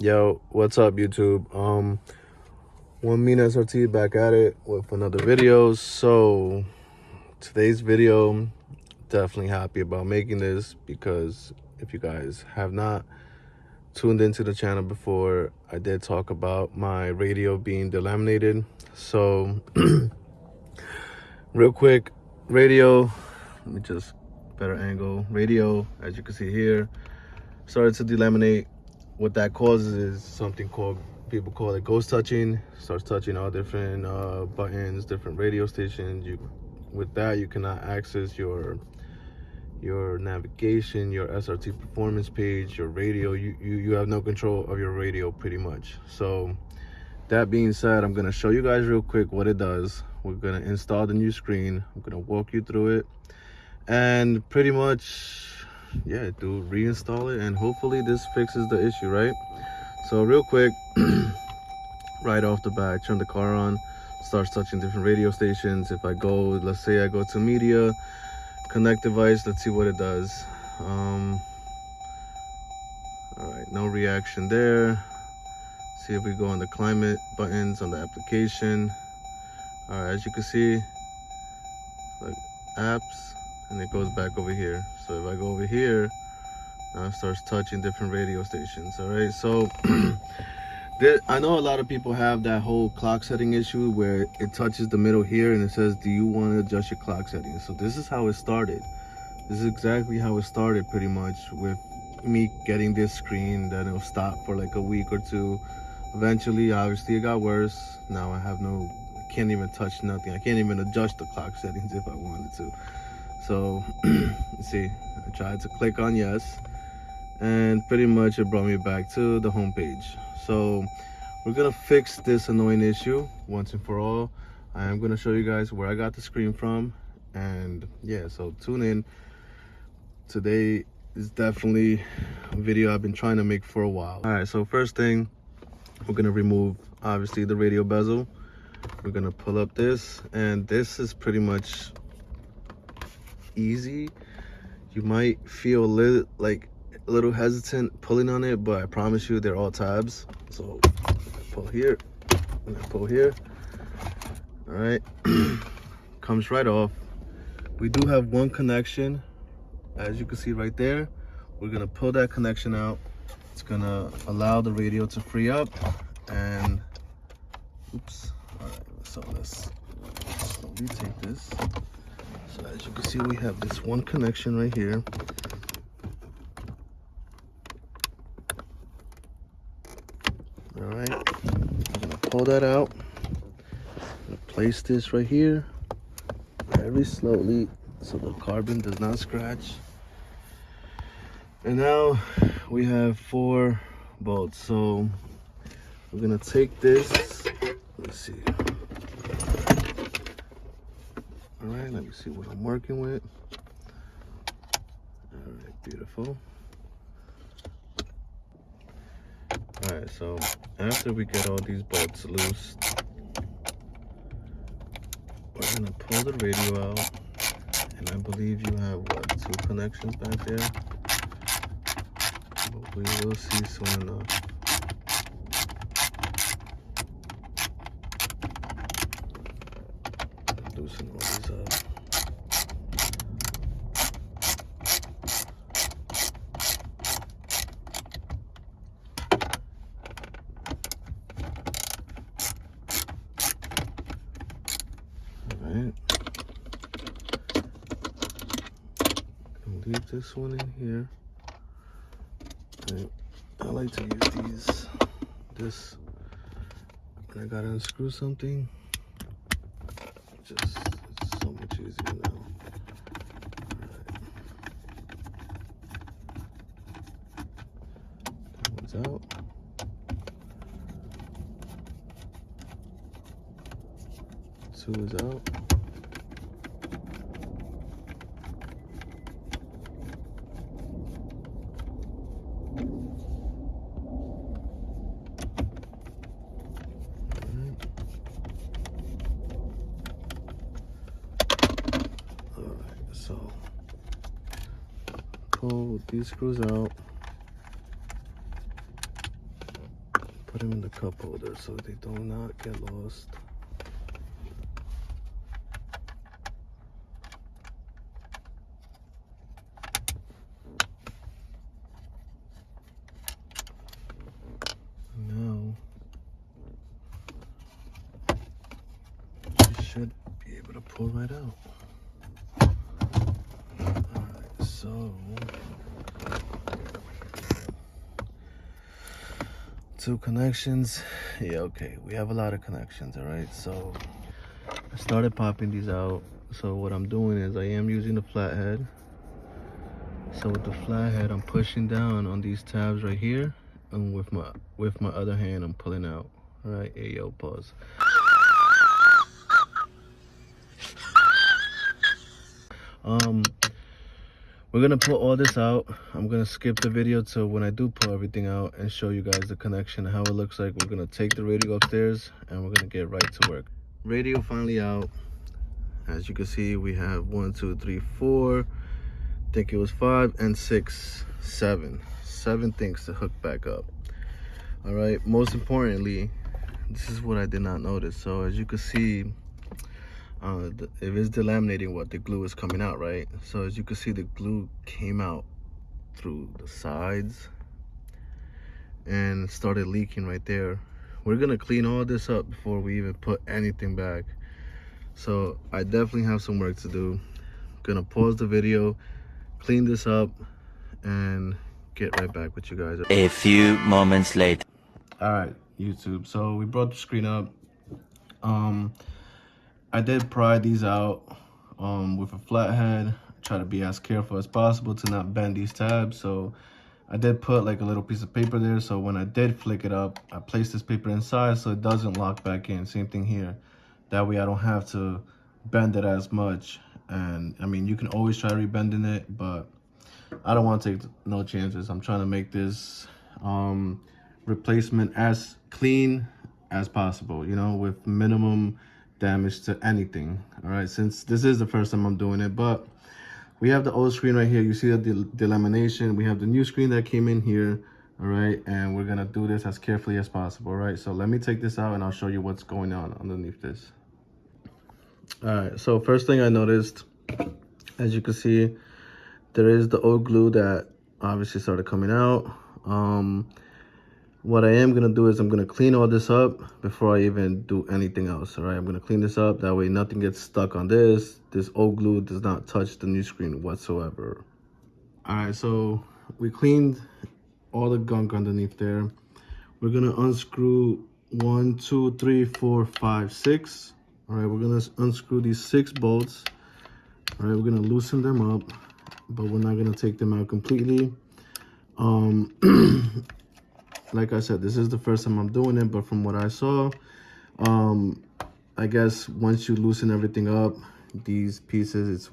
Yo, what's up, YouTube? One Mean SRT back at it with another video. So today's video, definitely happy about making this, because if you guys have not tuned into the channel before, I did talk about my radio being delaminated. So real quick, radio, let me just better angle. Radio, as you can see here, started to delaminate. What that causes is something called, people call it ghost touching. Starts touching all different buttons, different radio stations. With that, you cannot access your navigation, your SRT performance page, your radio. You have no control of your radio pretty much. So that being said, I'm gonna show you guys real quick what it does. We're gonna install the new screen. I'm gonna walk you through it, and pretty much, yeah, reinstall it, and hopefully this fixes the issue, right? So real quick, right off the bat, turn the car on, starts touching different radio stations. If I go, let's say I go to media, connect device, let's see what it does. All right, no reaction there. See if we go on the climate buttons on the application. All right, as you can see, like apps, and it goes back over here. So if I go over here, now it starts touching different radio stations. All right, so I know a lot of people have that whole clock setting issue where it touches the middle here and it says, do you want to adjust your clock settings? So this is how it started. This is exactly how it started, pretty much, with me getting this screen. Then it'll stop for like a week or two. Eventually, obviously, it got worse. Now I can't even touch nothing. I can't even adjust the clock settings if I wanted to. So, you see, I tried to click on yes, and pretty much it brought me back to the home page. So we're gonna fix this annoying issue once and for all. I am gonna show you guys where I got the screen from, and yeah, so tune in. Today is definitely a video I've been trying to make for a while. All right, so first thing, we're gonna remove, obviously, the radio bezel. We're gonna pull up this, and this is pretty much easy. You might feel a little hesitant pulling on it, but I promise you they're all tabs. So I pull here and I pull here. All right, comes right off. We do have one connection, as you can see right there. We're gonna pull that connection out. It's gonna allow the radio to free up, and oops. All right, so let's slowly take this. So as you can see, we have this one connection right here. All right, I'm gonna pull that out. I'm gonna place this right here very slowly so the carbon does not scratch. And now we have 4 bolts. So we're gonna take this. Let's see. All right, let me see what I'm working with. All right, beautiful. All right, so after we get all these bolts loose, we're gonna pull the radio out, and I believe you have, what, 2 connections back there? But we will see soon enough. Loosen all these up. Alright. Leave this one in here. I like to use this when I gotta unscrew something. It's so much easier now. Alright. That one's out. Two is out. So pull these screws out. Put them in the cup holder so they do not get lost. Now you should be able to pull right out. Alright, so 2 connections. Yeah, okay, we have a lot of connections. All right, so I started popping these out. So what I'm doing is I am using the flathead. So with the flathead, I'm pushing down on these tabs right here, and with my other hand, I'm pulling out. All right, hey, yo, pause. We're gonna pull all this out. I'm gonna skip the video till when I do pull everything out and show you guys the connection, how it looks like. We're gonna take the radio upstairs and we're gonna get right to work. Radio finally out. As you can see, we have 1, 2, 3, 4. I think it was 5 and 6, 7 things to hook back up. All right, most importantly, this is what I did not notice. So as you can see, if it's delaminating, what the glue is coming out, right? So as you can see, the glue came out through the sides and started leaking right there. We're gonna clean all this up before we even put anything back. So I definitely have some work to do. Gonna pause the video, clean this up, and get right back with you guys. A few moments later. All right, YouTube, so we brought the screen up. I did pry these out with a flathead. Try to be as careful as possible to not bend these tabs. So I did put like a little piece of paper there, so when I did flick it up, I placed this paper inside so it doesn't lock back in. Same thing here. That way I don't have to bend it as much. And I mean, you can always try rebending it, but I don't want to take no chances. I'm trying to make this replacement as clean as possible, you know, with minimum damage to anything. All right, since this is the first time I'm doing it, but we have the old screen right here. You see the delamination. We have the new screen that came in here. All right, and we're gonna do this as carefully as possible. All right, so let me take this out and I'll show you what's going on underneath this. All right, so first thing I noticed, as you can see, there is the old glue that obviously started coming out. What I am gonna do is I'm gonna clean all this up before I even do anything else. All right, I'm gonna clean this up. That way nothing gets stuck on this. This old glue does not touch the new screen whatsoever. All right, so we cleaned all the gunk underneath there. We're gonna unscrew 1, 2, 3, 4, 5, 6. All right, we're gonna unscrew these 6 bolts. All right, we're gonna loosen them up, but we're not gonna take them out completely. Like I said, this is the first time I'm doing it, but from what I saw, I guess once you loosen everything up, these pieces,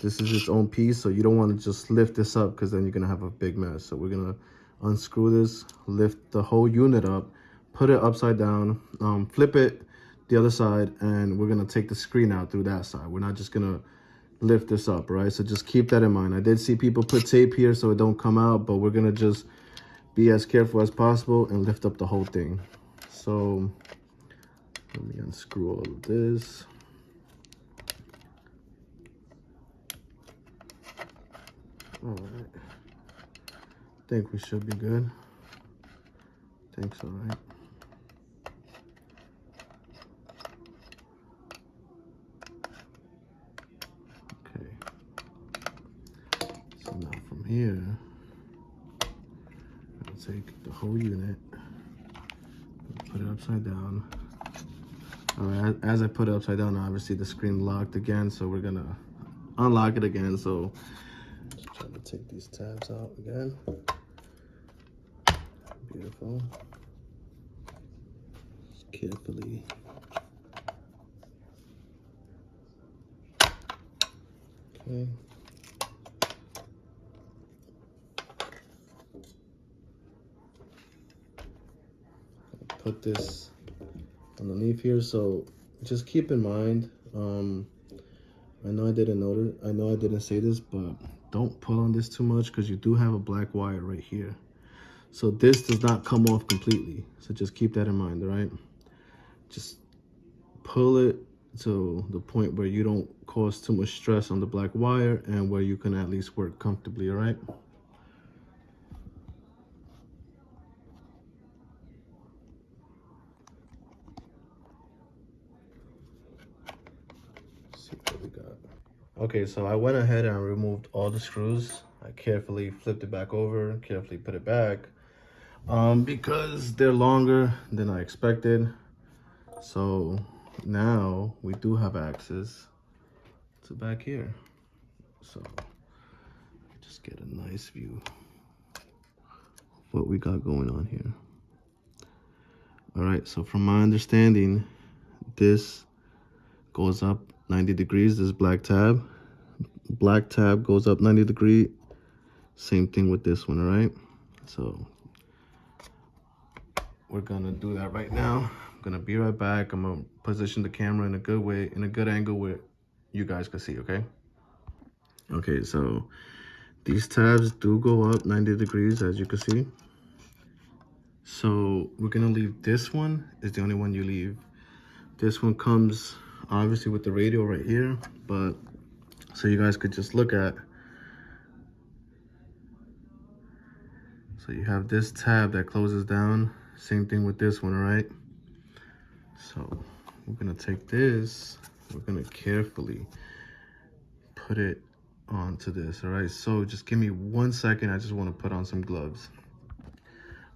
this is its own piece, so you don't want to just lift this up because then you're gonna have a big mess. So we're gonna unscrew this, lift the whole unit up, put it upside down, flip it the other side, and we're gonna take the screen out through that side. We're not just gonna lift this up, right? So just keep that in mind. I did see people put tape here so it don't come out, but we're gonna just be as careful as possible and lift up the whole thing. So let me unscrew all of this. All right, think we should be good. Think so, right? Okay, so now from here, take the whole unit, put it upside down. All right, as I put it upside down, obviously the screen locked again, so we're gonna unlock it again. So try to take these tabs out again. Beautiful. Just carefully. Okay. Put this underneath here, so just keep in mind, I know I didn't say this, but don't pull on this too much because you do have a black wire right here. So this does not come off completely. So just keep that in mind, all right? Just pull it to the point where you don't cause too much stress on the black wire and where you can at least work comfortably, all right? Let's see what we got. Okay, so I went ahead and removed all the screws. I carefully flipped it back over, carefully put it back, because they're longer than I expected. So now we do have access to back here. So just get a nice view of what we got going on here. All right, so from my understanding, this goes up 90 degrees, this black tab. Black tab goes up 90 degrees. Same thing with this one, all right? So we're gonna do that right now. I'm gonna be right back. I'm gonna position the camera in a good way, in a good angle where you guys can see, okay? Okay, so these tabs do go up 90 degrees, as you can see. So we're gonna leave this one, is the only one you leave. This one comes obviously with the radio right here, but so you guys could just look at. So you have this tab that closes down. Same thing with this one, all right? So we're gonna take this, we're gonna carefully put it onto this, all right? So just give me 1 second, I just wanna put on some gloves.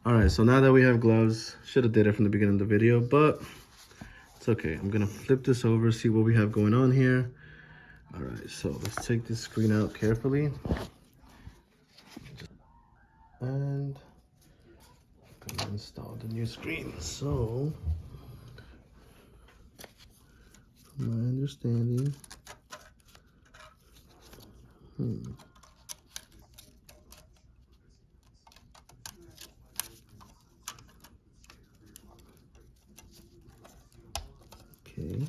All right, so now that we have gloves, should have did it from the beginning of the video, but it's okay. I'm gonna flip this over, see what we have going on here. All right, so let's take this screen out carefully. And I'm gonna install the new screen. So, from my understanding, okay.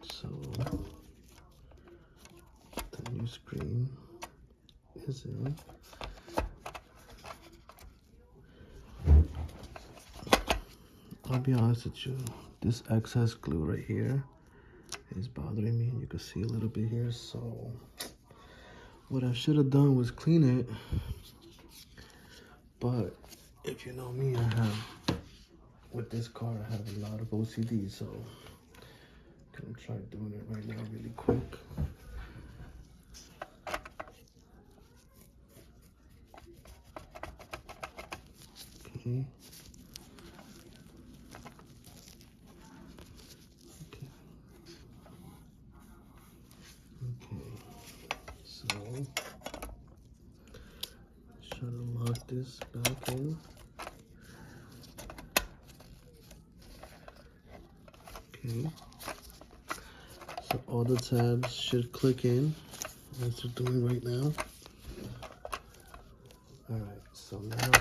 So the new screen is in. I'll be honest with you, this excess glue right here is bothering me. You can see a little bit here. So what I should have done was clean it. But if you know me, with this car, I have a lot of OCD. So I'm gonna try doing it right now really quick. Okay. So try to lock this back in. Okay. So all the tabs should click in as they're doing right now. All right. So now,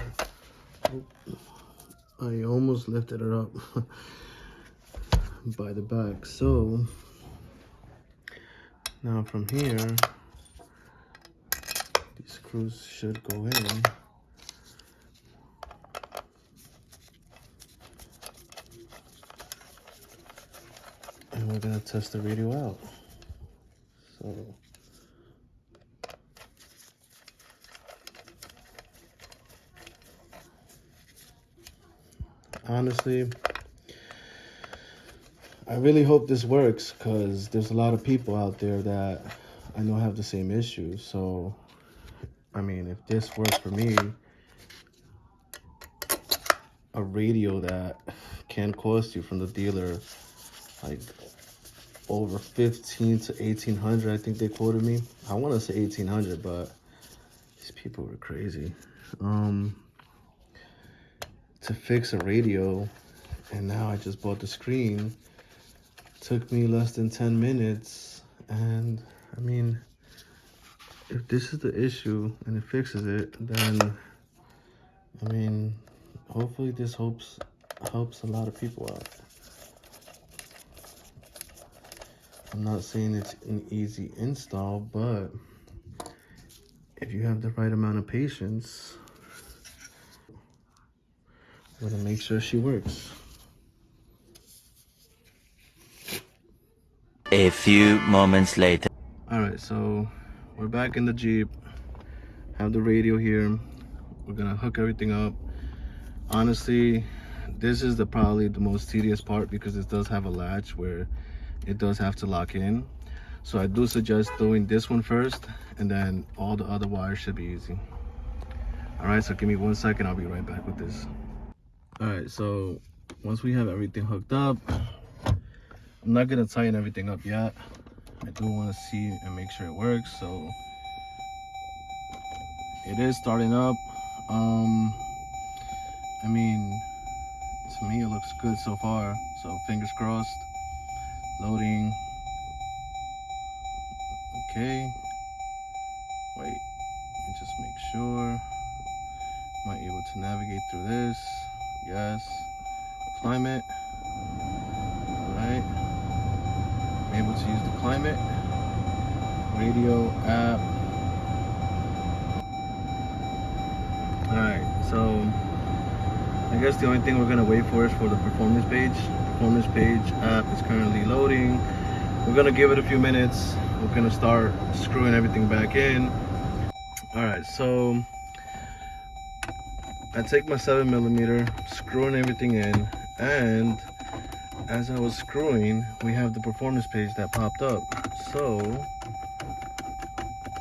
I almost lifted it up by the back. So now from here, these screws should go in. And we're gonna test the radio out. So honestly, I really hope this works, because there's a lot of people out there that I know have the same issue. So I mean, if this works for me, a radio that can cost you from the dealer like over 15 to 1800, I think they quoted me. I want to say 1800, but these people were crazy. To fix a radio, and now I just bought the screen. Took me less than 10 minutes, and I mean, if this is the issue and it fixes it, then I mean, hopefully this helps a lot of people out. I'm not saying it's an easy install, but if you have the right amount of patience, we're gonna make sure she works. A few moments later. All right, so we're back in the Jeep. Have the radio here. We're gonna hook everything up. Honestly, this is probably the most tedious part because it does have a latch where it does have to lock in. So I do suggest doing this one first, and then all the other wires should be easy. All right, so give me 1 second. I'll be right back with this. All right, so once we have everything hooked up, I'm not gonna tighten everything up yet. I do want to see and make sure it works. So it is starting up. I mean, to me it looks good so far. So fingers crossed. Loading. Okay. Wait, let me just make sure. Am I able to navigate through this? Yes. Climate. Alright. I'm able to use the climate. Radio app. Alright, so I guess the only thing we're gonna wait for is for the performance page. Performance page app is currently loading. We're gonna give it a few minutes. We're gonna start screwing everything back in. Alright, so I take my 7mm, screwing everything in, and as I was screwing, we have the performance page that popped up. So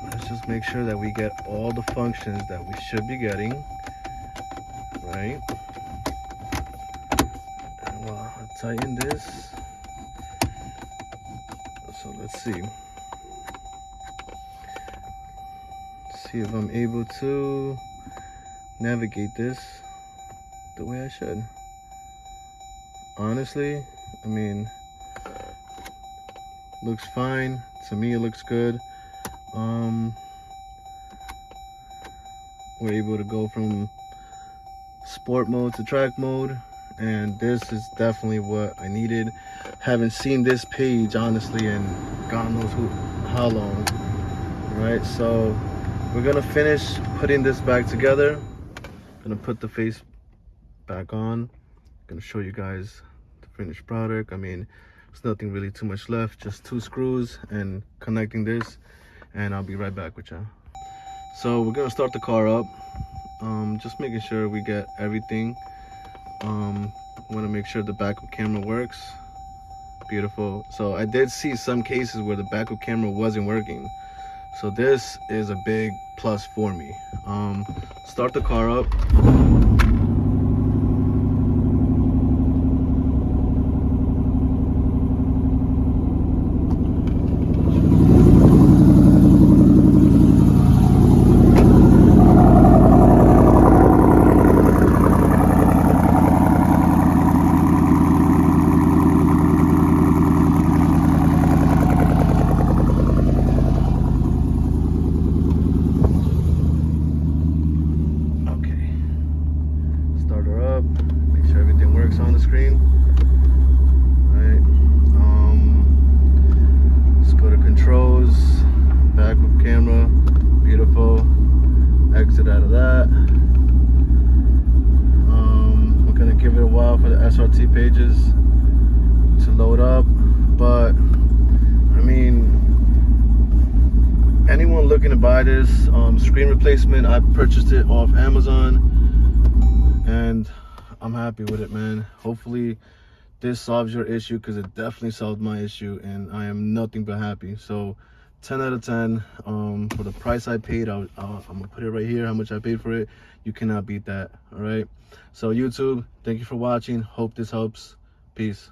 let's just make sure that we get all the functions that we should be getting, right? And well, I'll tighten this. So let's see if I'm able to navigate this the way I should. Honestly, I mean, looks fine to me. It looks good. We're able to go from sport mode to track mode, and this is definitely what I needed. Haven't seen this page honestly in God knows how long. Right, so we're gonna finish putting this back together. Gonna put the face back on. Gonna show you guys the finished product. I mean, there's nothing really too much left, just 2 screws and connecting this, and I'll be right back with you. So we're gonna start the car up, just making sure we get everything. Want to make sure the backup camera works. Beautiful. So I did see some cases where the backup camera wasn't working, so this is a big plus for me. Start the car up. On the screen. Right. Let's go to controls, backup camera, beautiful. Exit out of that. We're gonna give it a while for the SRT pages to load up, but I mean, anyone looking to buy this screen replacement, I purchased it off Amazon, and I'm happy with it, man. Hopefully this solves your issue, because it definitely solved my issue, and I am nothing but happy. So 10 out of 10 for the price I paid. I'm gonna put it right here, how much I paid for it. You cannot beat that. All right, so YouTube, thank you for watching. Hope this helps. Peace.